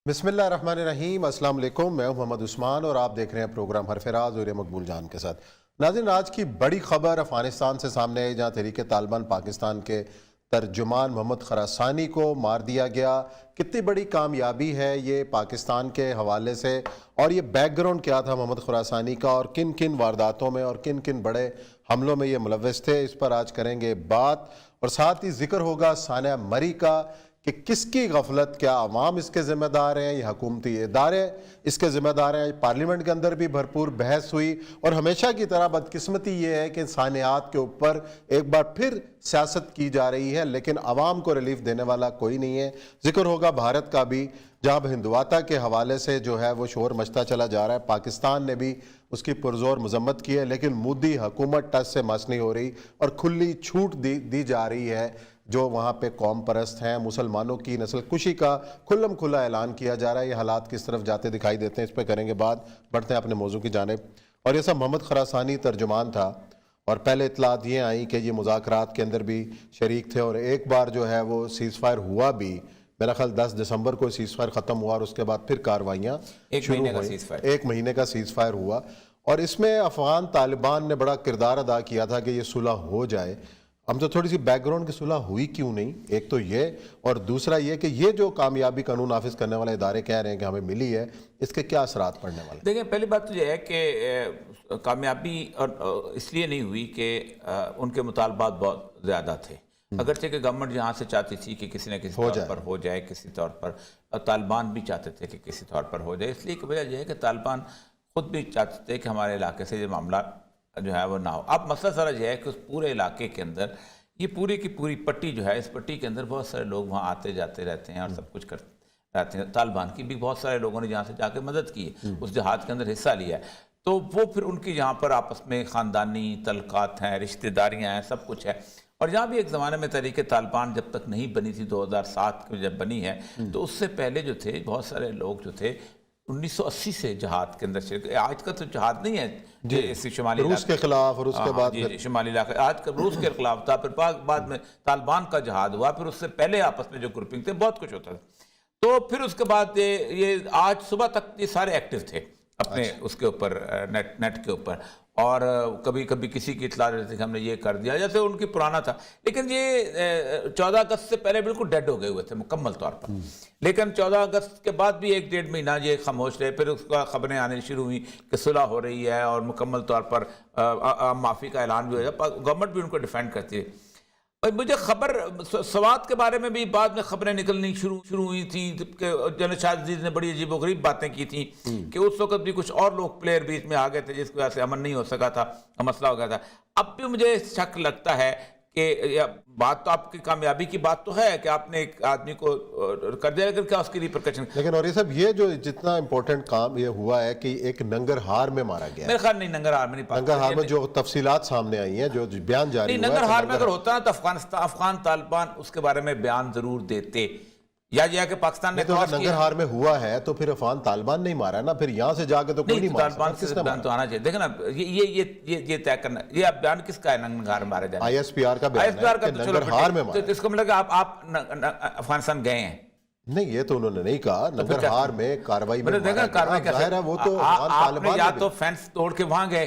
بسم اللہ الرحمن الرحیم۔ السلام علیکم، میں ہوں محمد عثمان اور آپ دیکھ رہے ہیں پروگرام حرف راز اور مقبول جان کے ساتھ۔ ناظرین، آج کی بڑی خبر افغانستان سے سامنے آئی، جہاں تحریک طالبان پاکستان کے ترجمان محمد خراسانی کو مار دیا گیا۔ کتنی بڑی کامیابی ہے یہ پاکستان کے حوالے سے، اور یہ بیک گراؤنڈ کیا تھا محمد خراسانی کا، اور کن کن وارداتوں میں اور کن کن بڑے حملوں میں یہ ملوث تھے، اس پر آج کریں گے بات۔ اور ساتھ ہی ذکر ہوگا سانحہ مری کا کہ کس کی غفلت، کیا عوام اس کے ذمہ دار ہیں یا حکومتی ادارے اس کے ذمہ دار ہیں۔ پارلیمنٹ کے اندر بھی بھرپور بحث ہوئی، اور ہمیشہ کی طرح بدقسمتی یہ ہے کہ سانحات کے اوپر ایک بار پھر سیاست کی جا رہی ہے، لیکن عوام کو ریلیف دینے والا کوئی نہیں ہے۔ ذکر ہوگا بھارت کا بھی، جہاں ہندواتا کے حوالے سے جو ہے وہ شور مچتا چلا جا رہا ہے۔ پاکستان نے بھی اس کی پرزور مذمت کی ہے، لیکن مودی حکومت ٹس سے مس نہیں ہو رہی اور کھلی چھوٹ دی جا رہی ہے۔ جو وہاں پہ قوم پرست ہیں، مسلمانوں کی نسل کشی کا کھلم کھلا اعلان کیا جا رہا ہے۔ یہ حالات کس طرف جاتے دکھائی دیتے ہیں، اس پہ کریں گے بات۔ بڑھتے ہیں اپنے موضوع کی جانب۔ اور یہ سب محمد خراسانی ترجمان تھا، اور پہلے اطلاعات یہ آئیں کہ یہ مذاکرات کے اندر بھی شریک تھے، اور ایک بار جو ہے وہ سیز فائر ہوا بھی، میرا خیال 10 دسمبر کو سیز فائر ختم ہوا، اور اس کے بعد پھر کارروائیاں شروع ہوئیں۔ ایک مہینے کا سیز فائر ہوا، اور اس میں افغان طالبان نے بڑا کردار ادا کیا تھا کہ یہ صلح ہو جائے۔ ہم تو تھوڑی سی بیک گراؤنڈ کی صلح ہوئی کیوں نہیں، ایک تو یہ، اور دوسرا یہ کہ یہ جو کامیابی قانون نافذ کرنے والے ادارے کہہ رہے ہیں کہ ہمیں ملی ہے، اس کے کیا اثرات پڑنے والے؟ دیکھیں، پہلی بات تو یہ ہے کہ کامیابی اس لیے نہیں ہوئی کہ ان کے مطالبات بہت زیادہ تھے، اگرچہ کہ گورنمنٹ یہاں سے چاہتی تھی کہ کسی نہ کسی طور پر ہو جائے، کسی طور پر طالبان بھی چاہتے تھے کہ کسی طور پر ہو جائے۔ اس لیے کہ وجہ یہ ہے کہ طالبان خود بھی چاہتے تھے کہ ہمارے علاقے سے یہ معاملہ جو ہے وہ نہ ہو۔ اب مسئلہ سارا یہ ہے کہ اس پورے علاقے کے اندر یہ پوری کی پوری پٹی جو ہے، اس پٹی کے اندر بہت سارے لوگ وہاں آتے جاتے رہتے ہیں اور سب کچھ کرتے رہتے ہیں۔ طالبان کی بھی بہت سارے لوگوں نے جہاں سے جا کے مدد کی ہے، اس جہاد کے اندر حصہ لیا ہے، تو وہ پھر ان کی یہاں پر آپس میں خاندانی تعلقات ہیں، رشتہ داریاں ہیں، سب کچھ ہے۔ اور یہاں بھی ایک زمانے میں تحریک طالبان جب تک نہیں بنی تھی، 2007 میں جب بنی ہے، تو اس سے پہلے جو تھے بہت سارے لوگ جو تھے 1980 سے جہاد کے اندر شرکت۔ آج کا تو جہاد نہیں ہے اس شمالی روس کے خلاف، اور اس کے بعد شمالی علاقے آج کا روس کے خلاف تھا، پھر بعد میں طالبان کا جہاد ہوا، پھر اس سے پہلے آپس میں جو گروپنگ تھے بہت کچھ ہوتا تھا۔ تو پھر اس کے بعد یہ آج صبح تک یہ سارے ایکٹیو تھے اپنے اس کے اوپر، نیٹ کے اوپر، اور کبھی کبھی کسی کی اطلاع رہتی کہ ہم نے یہ کر دیا، جیسے ان کی پرانا تھا۔ لیکن یہ 14 اگست سے پہلے بالکل ڈیڈ ہو گئے ہوئے تھے مکمل طور پر، لیکن 14 اگست کے بعد بھی 1-1.5 مہینہ یہ خاموش رہے۔ پھر اس کا خبریں آنے شروع ہوئی کہ صلح ہو رہی ہے، اور مکمل طور پر معافی کا اعلان بھی ہو جائے، گورنمنٹ بھی ان کو ڈیفینڈ کرتی ہے۔ مجھے خبر سوات کے بارے میں بھی بعد میں خبریں نکلنی شروع ہوئی تھیں کہ جنرل شاہ عزیز نے بڑی عجیب و غریب باتیں کی تھیں کہ اس وقت بھی کچھ اور لوگ پلیئر بیچ میں آ گئے تھے، جس کی وجہ سے امن نہیں ہو سکا تھا، مسئلہ ہو گیا تھا۔ اب بھی مجھے شک لگتا ہے کہ بات تو آپ کی کامیابی کی بات تو ہے کہ آپ نے ایک آدمی کو کر دیا، لیکن کیا اس کی ریپرکشن؟ لیکن اور یہ سب یہ جو جتنا امپورٹنٹ کام یہ ہوا ہے کہ ایک ننگرہار میں مارا گیا ہے۔ میرے خیال نہیں، ننگرہار میں نہیں، ننگرہار میں جو تفصیلات سامنے آئی ہیں، جو بیان جاری ہوا ہے، ننگرہار میں اگر ہوتا تو افغان طالبان اس کے بارے میں بیان ضرور دیتے، یا یہ کہ پاکستان نے ننگرہار میں ہوا ہے تو پھر افغان طالبان نہیں مارا ہے نا، پھر یہاں سے جا کے تو کوئی نہیں مارا۔ طالبان سے بیان تو آنا چاہیے۔ دیکھیں نا، یہ طے کرنا، یہ اب بیان کس کا ہے ننگرہار میں مارے جانے؟ آئی ایس پی آر کا بیان ہے کہ ننگرہار میں مارا۔ اس کو مطلب کہ آپ افغانستان گئے ہیں؟ نہیں، یہ تو انہوں نے نہیں کہا، ننگرہار میں کاروائی میں مارا گیا، ظاہر ہے وہ تو افغان آپ نے طالبان یا تو فینس توڑ کے وہاں گئے،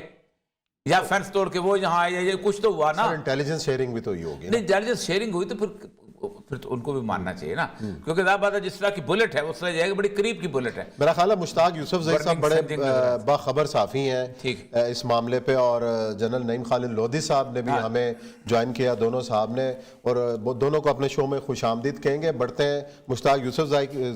یا فینس توڑ کے وہ یہاں آئے، یہ کچھ تو ہوا نا۔ انٹیلیجنس شیئرنگ بھی تو ہی ہوگی۔ نہیں، انٹیلیجنس شیئرنگ ہوئی تو پھر تو ان کو بھی ماننا چاہیے نا، کیونکہ ظاہر بات ہے جس طرح کی بلٹ ہے اس طرح یہ بڑی قریب کی بلٹ ہے۔ میرا خیال ہے مشتاق یوسف زئی صاحب بڑے باخبر صحافی ہیں اس معاملے پہ، اور جنرل نعیم خالد لودھی صاحب نے بھی ہمیں جوائن کیا، دونوں صاحب نے، اور دونوں کو اپنے شو میں خوش آمدید کہیں گے۔ بڑھتے ہیں مشتاق یوسف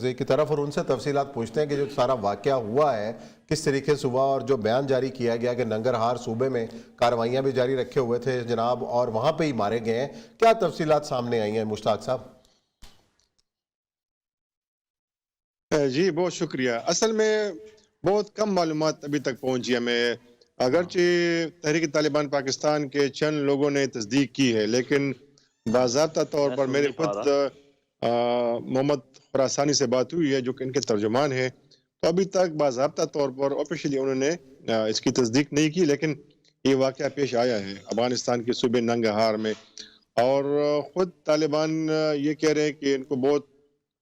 زئی کی طرف اور ان سے تفصیلات پوچھتے ہیں کہ جو سارا واقعہ ہوا ہے کس طریقے سے ہوا، اور جو بیان جاری کیا گیا کہ ننگرہار صوبے میں کاروائیاں بھی جاری رکھے ہوئے تھے جناب، اور وہاں پہ ہی مارے گئے ہیں، کیا تفصیلات سامنے آئی ہیں مشتاق صاحب؟ جی بہت شکریہ۔ اصل میں بہت کم معلومات ابھی تک پہنچی ہمیں، اگرچہ تحریک طالبان پاکستان کے چند لوگوں نے تصدیق کی ہے، لیکن باضابطہ طور پر میرے خود محمد خراسانی سے بات ہوئی ہے جو کہ ان کے ترجمان ہیں، تو ابھی تک باضابطہ طور پر آفیشلی انہوں نے اس کی تصدیق نہیں کی، لیکن یہ واقعہ پیش آیا ہے افغانستان کے صوبے ننگرہار میں، اور خود طالبان یہ کہہ رہے ہیں کہ ان کو بہت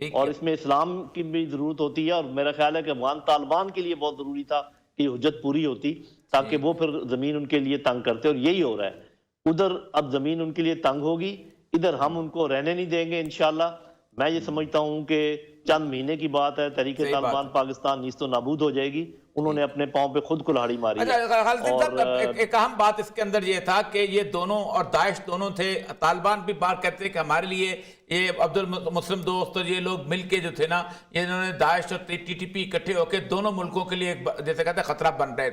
اور اس میں اسلام کی بھی ضرورت ہوتی ہے، اور میرا خیال ہے کہ افغان طالبان کے لیے بہت ضروری تھا کہ یہ حجت پوری ہوتی تاکہ وہ پھر زمین ان کے لیے تنگ کرتے، اور یہی ہو رہا ہے۔ ادھر اب زمین ان کے لیے تنگ ہوگی، ادھر ہم ان کو رہنے نہیں دیں گے انشاءاللہ۔ میں یہ سمجھتا ہوں کہ چند مہینے کی بات ہے، تحریک طالبان پاکستان نیست و نابود ہو جائے گی۔ انہوں نے اپنے پاؤں پہ خود کلہاڑی ماری ہے۔ خالد صاحب، ایک اہم بات اس کے اندر یہ تھا کہ یہ دونوں اور داعش دونوں تھے، طالبان بھی بات کرتے ہیں کہ ہمارے لیے یہ عبد المسلم دوست اور یہ لوگ مل کے جو تھے نا، یہ انہوں نے داعش اور ٹی ٹی پی اکٹھے ہو کے دونوں ملکوں کے لیے جیسے کہتے ہیں خطرہ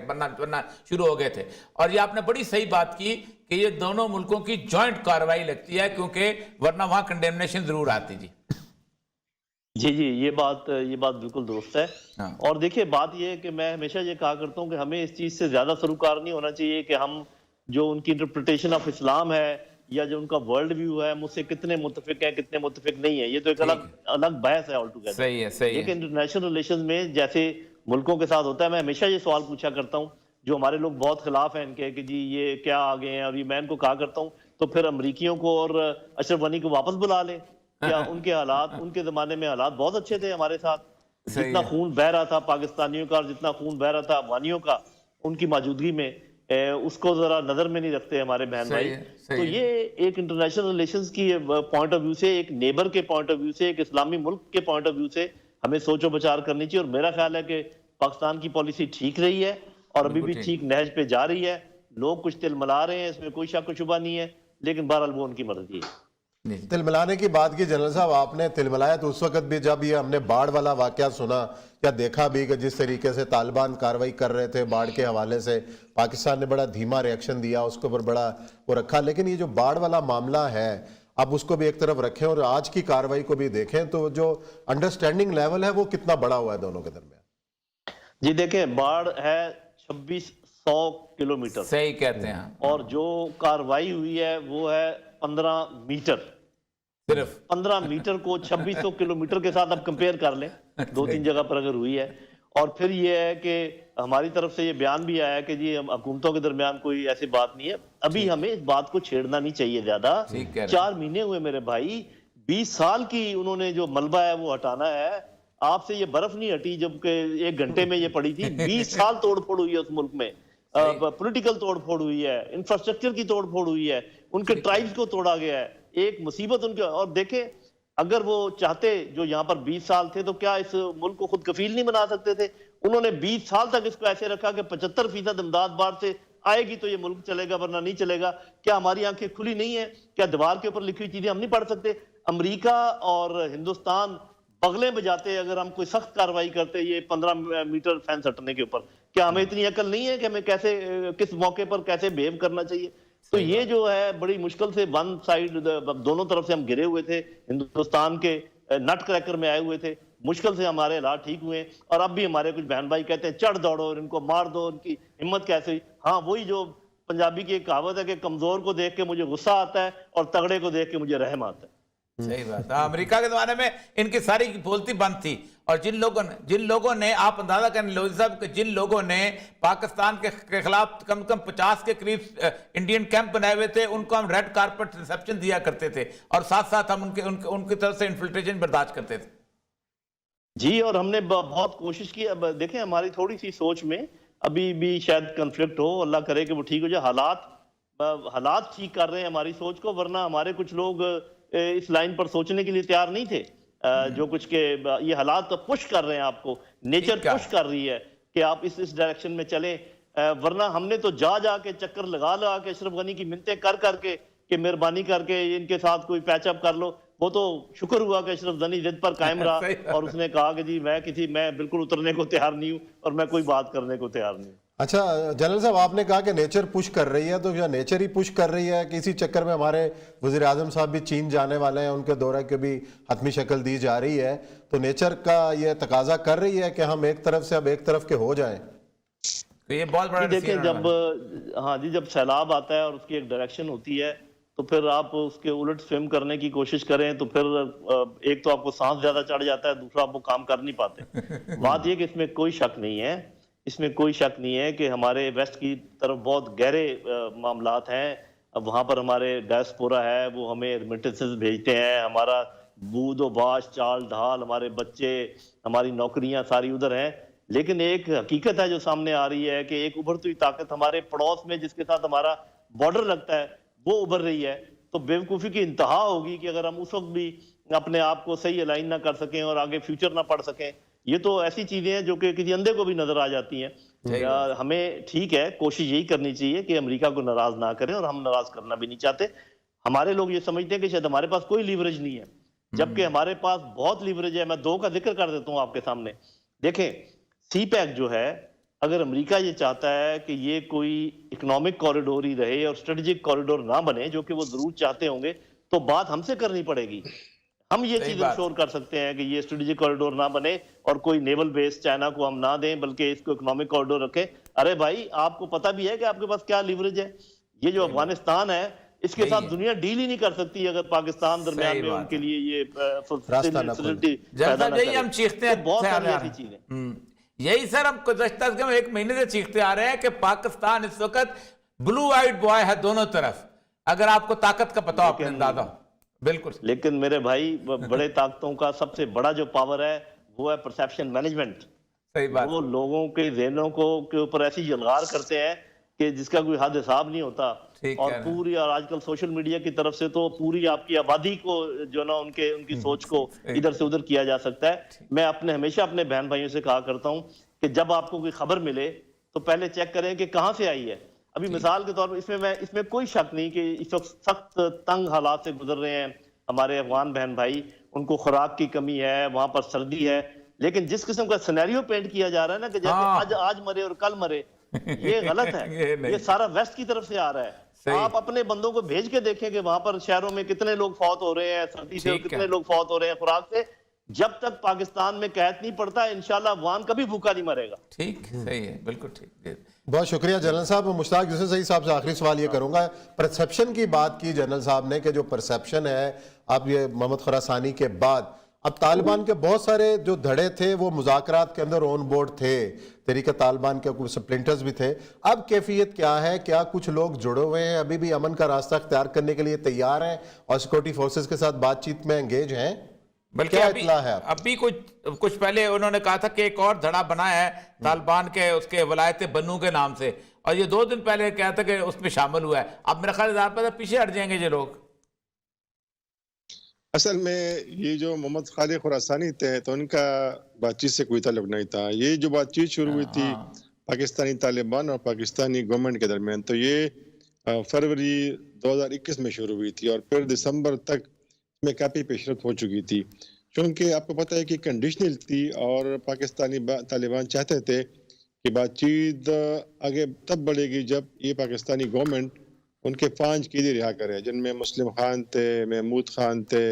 بننا شروع ہو گئے تھے۔ اور یہ آپ نے بڑی صحیح بات کی کہ یہ دونوں ملکوں کی جوائنٹ کارروائی لگتی ہے، کیونکہ ورنہ وہاں کنڈیمنیشن ضرور آتی۔ جی یہ بات بالکل درست ہے۔ اور دیکھیں بات یہ ہے کہ میں ہمیشہ یہ کہا کرتا ہوں کہ ہمیں اس چیز سے زیادہ سروکار نہیں ہونا چاہیے کہ ہم جو ان کی انٹرپریٹیشن آف اسلام ہے یا جو ان کا ورلڈ ویو ہے مجھ سے کتنے متفق ہیں کتنے متفق نہیں ہیں، یہ تو ایک الگ بحث ہے آل ٹوگیدر۔ صحیح ہے۔ لیکن انٹرنیشنل ریلیشنز میں جیسے ملکوں کے ساتھ ہوتا ہے، میں ہمیشہ یہ سوال پوچھا کرتا ہوں، جو ہمارے لوگ بہت خلاف ہیں ان کے کہ جی یہ کیا آگے ہیں، اور یہ میں ان کو کہا کرتا ہوں تو پھر امریکیوں کو اور اشرف غنی کو واپس بلا لیں۔ کیا ان کے حالات، ان کے زمانے میں حالات بہت اچھے تھے ہمارے ساتھ، جتنا خون بہ رہا تھا پاکستانیوں کا اور جتنا خون بہ رہا تھا افغانیوں کا ان کی موجودگی میں، اس کو ذرا نظر میں نہیں رکھتے ہمارے بہن بھائی۔ تو یہ ایک انٹرنیشنل ریلیشنز کی پوائنٹ آف ویو سے، ایک نیبر کے پوائنٹ آف ویو سے، ایک اسلامی ملک کے پوائنٹ آف ویو سے ہمیں سوچ و بچار کرنی چاہیے۔ اور میرا خیال ہے کہ پاکستان کی پالیسی ٹھیک رہی ہے اور ابھی بھی ٹھیک نہج پہ جا رہی ہے۔ لوگ کچھ تل ملا رہے ہیں، اس میں کوئی شک و شبہ نہیں ہے، لیکن بہرحال وہ ان کی مرضی ہے۔ تل ملانے کی بات کی جنرل صاحب، آپ نے تل ملایا تو اس وقت بھی جب یہ ہم نے باڑ والا واقعہ سنا یا دیکھا بھی کہ جس طریقے سے طالبان کارروائی کر رہے تھے باڑ کے حوالے سے، پاکستان نے بڑا دھیما ریئیکشن دیا، اس کے اوپر بڑا وہ رکھا۔ لیکن یہ جو باڑ والا معاملہ ہے اب اس کو بھی ایک طرف رکھیں اور آج کی کارروائی کو بھی دیکھیں تو جو انڈرسٹینڈنگ لیول ہے وہ کتنا بڑا ہوا ہے دونوں کے درمیان؟ جی دیکھیں، باڑ ہے 2600 کلومیٹر، صحیح کہتے ہیں، اور جو کارروائی ہوئی ہے وہ ہے 15 میٹر، صرف 15 میٹر کو 2600 کلومیٹر کے ساتھ اب کمپیئر کر لیں، 2-3 جگہ پر اگر ہوئی ہے۔ اور پھر یہ ہے کہ ہماری طرف سے یہ بیان بھی آیا کہ جی ہم حکومتوں کے درمیان کوئی ایسی بات نہیں ہے، ابھی ہمیں اس بات کو چھیڑنا نہیں چاہیے زیادہ۔ 4 مہینے ہوئے میرے بھائی، 20 سال کی انہوں نے جو ملبہ ہے وہ ہٹانا ہے۔ آپ سے یہ برف نہیں ہٹی جبکہ 1 گھنٹے میں یہ پڑی تھی، 20 سال توڑ پھوڑ ہوئی ہے اس ملک میں، پولیٹیکل توڑ پھوڑ ہوئی ہے، انفراسٹرکچر کی توڑ پھوڑ ہوئی ہے، ان کے ٹرائبز کو توڑا گیا ہے، ایک مصیبت ان کے۔ اور دیکھیں اگر وہ چاہتے جو یہاں پر 20 سال تھے تو کیا اس ملک کو خود کفیل نہیں بنا سکتے تھے؟ انہوں نے 20 سال تک اس کو ایسے رکھا کہ 75% امداد باہر سے آئے گی تو یہ ملک چلے گا ورنہ نہیں چلے گا۔ کیا ہماری آنکھیں کھلی نہیں ہیں؟ کیا دیوار کے اوپر لکھی ہوئی چیزیں ہم نہیں پڑھ سکتے؟ امریکہ اور ہندوستان بغلیں بجاتے اگر ہم کوئی سخت کارروائی کرتے یہ 15 میٹر فینس ہٹنے کے اوپر۔ کیا ہمیں اتنی عقل نہیں ہے کہ ہمیں کیسے کس موقع پر کیسے بیہیو کرنا چاہیے؟ تو یہ جو ہے بڑی مشکل سے ون سائیڈ، دونوں طرف سے ہم گرے ہوئے تھے، ہندوستان کے نٹ کریکر میں آئے ہوئے تھے، مشکل سے ہمارے حالات ٹھیک ہوئے ہیں۔ اور اب بھی ہمارے کچھ بہن بھائی کہتے ہیں چڑھ دوڑو اور ان کو مار دو، ان کی ہمت کیسے ہوئی؟ ہاں وہی جو پنجابی کی ایک کہاوت ہے کہ کمزور کو دیکھ کے مجھے غصہ آتا ہے اور تگڑے کو دیکھ کے مجھے رحم آتا ہے۔ صحیح بات ہے۔ امریکہ کے زمانے میں ان کی ساری بولتی بند تھی، اور جن لوگوں نے آپ اندازہ کریں لوہی صاحب کہ جن لوگوں نے پاکستان کے خلاف کم 50 کے قریب انڈین کیمپ بنائے ہوئے تھے، ان کو ہم ریڈ کارپٹ ریسیپشن دیا کرتے تھے اور ساتھ ساتھ ہم ان کی طرف سے انفلٹریشن برداشت کرتے تھے۔ جی، اور ہم نے بہت کوشش کی۔ اب دیکھیں ہماری تھوڑی سی سوچ میں ابھی بھی شاید کنفلکٹ ہو، اللہ کرے کہ وہ ٹھیک ہو جائے۔ حالات ٹھیک کر رہے ہیں ہماری سوچ کو، ورنہ ہمارے کچھ لوگ اس لائن پر سوچنے کے لیے تیار نہیں تھے۔ جو کچھ کہ یہ حالات پش کر رہے ہیں، آپ کو نیچر پش کر رہی ہے کہ آپ اس ڈائریکشن میں چلیں، ورنہ ہم نے تو جا کے چکر لگا کے اشرف غنی کی منتیں کر کے کہ مہربانی کر کے ان کے ساتھ کوئی پیچ اپ کر لو۔ وہ تو شکر ہوا کہ اشرف غنی ضد پر قائم رہا اور اس نے کہا کہ جی میں بالکل اترنے کو تیار نہیں ہوں اور میں کوئی بات کرنے کو تیار نہیں ہوں۔ اچھا جنرل صاحب، آپ نے کہا کہ نیچر پش کر رہی ہے، تو کیا نیچر ہی پش کر رہی ہے کہ اسی چکر میں ہمارے وزیر اعظم صاحب بھی چین جانے والے ہیں، ان کے دورہ کی بھی حتمی شکل دی جا رہی ہے، تو نیچر کا یہ تقاضا کر رہی ہے کہ ہم ایک طرف سے اب ایک طرف کے ہو جائیں؟ یہ بہت بڑا دیکھیں جب سیلاب آتا ہے اور اس کی ایک ڈائریکشن ہوتی ہے تو پھر آپ اس کے الٹ سویم کرنے کی کوشش کریں تو پھر ایک تو آپ کو سانس زیادہ چڑھ جاتا ہے، دوسرا آپ وہ کام کر نہیں پاتے۔ بات یہ کہ اس میں کوئی شک نہیں ہے کہ ہمارے ویسٹ کی طرف بہت گہرے معاملات ہیں۔ اب وہاں پر ہمارے ڈائسپورا ہے، وہ ہمیں ریمیٹنسز بھیجتے ہیں، ہمارا بود و باش چال ڈھال، ہمارے بچے، ہماری نوکریاں ساری ادھر ہیں، لیکن ایک حقیقت ہے جو سامنے آ رہی ہے کہ ایک ابھرتی ہوئی طاقت ہمارے پڑوس میں جس کے ساتھ ہمارا بارڈر لگتا ہے وہ ابھر رہی ہے. تو بیوقوفی کی انتہا ہوگی کہ اگر ہم اس وقت بھی اپنے آپ کو صحیح الائن نہ کر سکیں اور آگے فیوچر نہ پڑھ سکیں. یہ تو ایسی چیزیں ہیں جو کہ کسی اندھے کو بھی نظر آ جاتی ہیں. ہمیں ٹھیک ہے کوشش یہی کرنی چاہیے کہ امریکہ کو ناراض نہ کریں، اور ہم ناراض کرنا بھی نہیں چاہتے. ہمارے لوگ یہ سمجھتے ہیں کہ شاید ہمارے پاس کوئی لیوریج نہیں ہے، جبکہ ہمارے پاس بہت لیوریج ہے. میں دو کا ذکر کر دیتا ہوں آپ کے سامنے. دیکھیں سی پیک جو ہے، اگر امریکہ یہ چاہتا ہے کہ یہ کوئی اکنامک کوریڈور ہی رہے اور اسٹریٹجک کوریڈور نہ بنے، جو کہ وہ ضرور چاہتے ہوں گے، تو بات ہم سے کرنی پڑے گی. ہم یہ چیز انشور کر سکتے ہیں کہ یہ اسٹریٹجک کوریڈور نہ بنے اور کوئی نیول بیس چائنا کو ہم نہ دیں، بلکہ اس کو اکنامک کوریڈور رکھیں. ارے بھائی آپ کو پتہ بھی ہے کہ آپ کے پاس کیا لیوریج ہے. یہ جو افغانستان ہے اس کے ساتھ دنیا ڈیل ہی نہیں کر سکتی اگر پاکستان درمیان میں ان کے لیے یہ فیسلٹی پیدا نہ کرے. ہم چیختے ہیں بہت ساری ایسی چیزیں. یہی سر ہم گزشتہ ایک مہینے سے چیختے آ رہے ہیں کہ پاکستان اس وقت بلو آئیڈ بوائے ہے دونوں طرف. اگر آپ کو طاقت کا پتہ ہو اپنے اندازہ ہو. بالکل. لیکن میرے بھائی بڑے طاقتوں کا سب سے بڑا جو پاور ہے وہ ہے پرسیپشن مینجمنٹ. صحیح بات. وہ لوگوں کے ذہنوں کے اوپر ایسی جلغار کرتے ہیں کہ جس کا کوئی حد حساب نہیں ہوتا. اور پوری، اور آج کل سوشل میڈیا کی طرف سے تو پوری آپ کی آبادی کو جو نا ان کی سوچ کو ادھر سے ادھر کیا جا سکتا ہے. میں ہمیشہ اپنے بہن بھائیوں سے کہا کرتا ہوں کہ جب آپ کو کوئی خبر ملے تو پہلے چیک کریں کہ کہاں سے آئی ہے. ابھی مثال کے طور پر اس میں کوئی شک نہیں کہ اس وقت سخت تنگ حالات سے گزر رہے ہیں ہمارے افغان بہن بھائی. ان کو خوراک کی کمی ہے، وہاں پر سردی ہے، لیکن جس قسم کا سینیریو پینٹ کیا جا رہا ہے نا کہ جیسے آج مرے اور کل مرے، یہ غلط ہے. یہ سارا ویسٹ کی طرف سے آ رہا ہے. آپ اپنے بندوں کو بھیج کے دیکھیں کہ وہاں پر شہروں میں کتنے لوگ فوت ہو رہے ہیں سردی سے، کتنے لوگ فوت ہو رہے ہیں خوراک سے. جب تک پاکستان میں قحط نہیں پڑتا انشاءاللہ افغان کبھی بھوکا نہیں مرے گا. ٹھیک، صحیح ہے، بالکل ٹھیک. بہت شکریہ جنرل صاحب. مشتاق یوسف صحیح صاحب سے آخری سوال یہ کروں گا. پرسیپشن کی بات کی جنرل صاحب نے کہ جو پرسیپشن ہے اب یہ محمد خراسانی کے بعد، اب طالبان کے بہت سارے جو دھڑے تھے وہ مذاکرات کے اندر آن بورڈ تھے، تحریک طالبان کے کچھ سپلنٹرز بھی تھے. اب کیفیت کیا ہے؟ کیا کچھ لوگ جڑے ہوئے ہیں ابھی بھی امن کا راستہ اختیار کرنے کے لیے تیار ہیں اور سیکورٹی فورسز کے ساتھ بات چیت میں انگیج ہیں؟ بلکہ ابھی کچھ پہلے انہوں نے کہا تھا کہ ایک اور دھڑا بنا ہے طالبان کے، اس کے ولایت بنو کے نام سے، اور یہ 2 دن پہلے کہا تھا کہ اس میں شامل ہوا ہے. اب میرا خیال ہے پیچھے ہٹ جائیں گے یہ لوگ. اصل میں یہ جو محمد خالد خراسانی تھے تو ان کا بات چیت سے کوئی تعلق نہیں تھا. یہ جو بات چیت شروع ہوئی تھی پاکستانی طالبان اور پاکستانی گورنمنٹ کے درمیان، تو یہ فروری 2021 میں شروع ہوئی تھی اور پھر دسمبر تک میں کافی پیشرفت ہو چکی تھی. چونکہ آپ کو پتہ ہے کہ کنڈیشنل تھی اور پاکستانی طالبان چاہتے تھے کہ بات چیت آگے تب بڑھے گی جب یہ پاکستانی گورنمنٹ ان کے 5 قیدی رہا کرے، جن میں مسلم خان تھے، محمود خان تھے،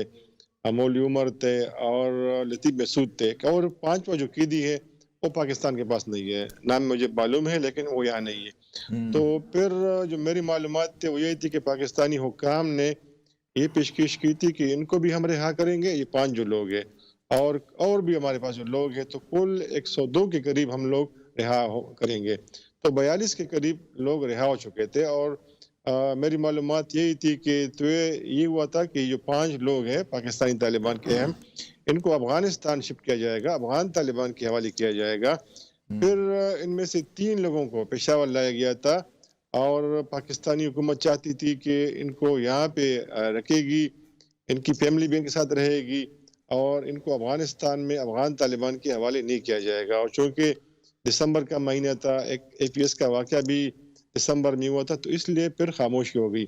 مولوی عمر تھے اور لطیف مسعود تھے. اور 5واں جو قیدی ہے وہ پاکستان کے پاس نہیں ہے. نام مجھے معلوم ہے لیکن وہ یہاں نہیں ہے. تو پھر جو میری معلومات تھے وہ یہی تھی کہ پاکستانی حکام نے یہ پیشکش کی تھی کہ ان کو بھی ہم رہا کریں گے، یہ 5 جو لوگ ہیں اور بھی ہمارے پاس جو لوگ ہیں، تو کل 102 کے قریب ہم لوگ رہا کریں گے. تو 42 کے قریب لوگ رہا ہو چکے تھے. اور میری معلومات یہی تھی کہ تو یہ ہوا تھا کہ جو 5 لوگ ہیں پاکستانی طالبان کے اہم، ان کو افغانستان شپ کیا جائے گا، افغان طالبان کے حوالے کیا جائے گا. پھر ان میں سے 3 لوگوں کو پشاور لایا گیا تھا اور پاکستانی حکومت چاہتی تھی کہ ان کو یہاں پہ رکھے گی، ان کی فیملی بھی ان کے ساتھ رہے گی اور ان کو افغانستان میں افغان طالبان کے حوالے نہیں کیا جائے گا. اور چونکہ دسمبر کا مہینہ تھا، ایک APS کا واقعہ بھی دسمبر میں ہوا تھا، تو اس لیے پھر خاموشی ہو گئی.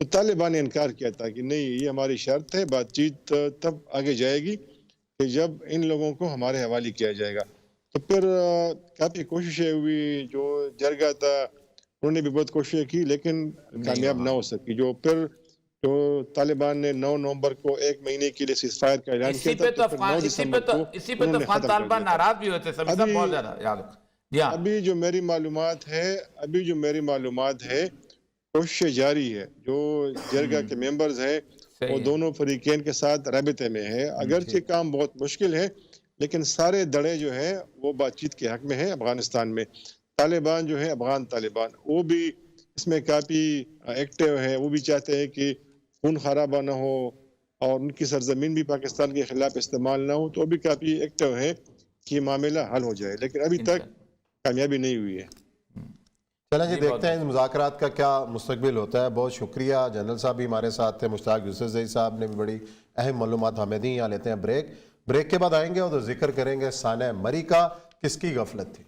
تو طالبان نے انکار کیا تھا کہ نہیں، یہ ہماری شرط ہے، بات چیت تب آگے جائے گی کہ جب ان لوگوں کو ہمارے حوالے کیا جائے گا. تو پھر کافی کوششیں ہوئی، جو جرگہ تھا انہوں نے بھی بہت کوششیں کی لیکن کامیاب نہ ہو سکی. جو پھر جو طالبان نے 9 نومبر کو 1 مہینے کے لیے سیز فائر کا اعلان کیا تھا، تو پھر 9 دسمبر کو اسی پہ تو افغان طالبان ناراض بھی ہوتے سب بہت زیادہ یاد رکھو. ابھی جو میری معلومات ہے کوششیں جاری ہے. جو جرگہ کے ممبرز ہیں وہ دونوں فریقین کے ساتھ رابطے میں ہے. اگرچہ کام بہت مشکل ہے لیکن سارے دڑے جو ہیں وہ بات چیت کے حق میں ہیں. افغانستان میں طالبان جو ہے، افغان طالبان، وہ بھی اس میں کافی ایکٹیو ہے. وہ بھی چاہتے ہیں کہ خون خرابہ نہ ہو اور ان کی سرزمین بھی پاکستان کے خلاف استعمال نہ ہو، تو ابھی کافی ایکٹیو ہے کہ یہ معاملہ حل ہو جائے، لیکن ابھی تک کامیابی نہیں ہوئی ہے۔ چلیں جی دیکھتے ہیں ان مذاکرات کا کیا مستقبل ہوتا ہے۔ بہت شکریہ، جنرل صاحب بھی ہمارے ساتھ تھے، مشتاق یوسف زئی صاحب نے بھی بڑی اہم معلومات ہمیں دی۔ یہاں لیتے ہیں بریک کے بعد آئیں گے اور ذکر کریں گے سانحہ مری کا، کس کی غفلت تھی۔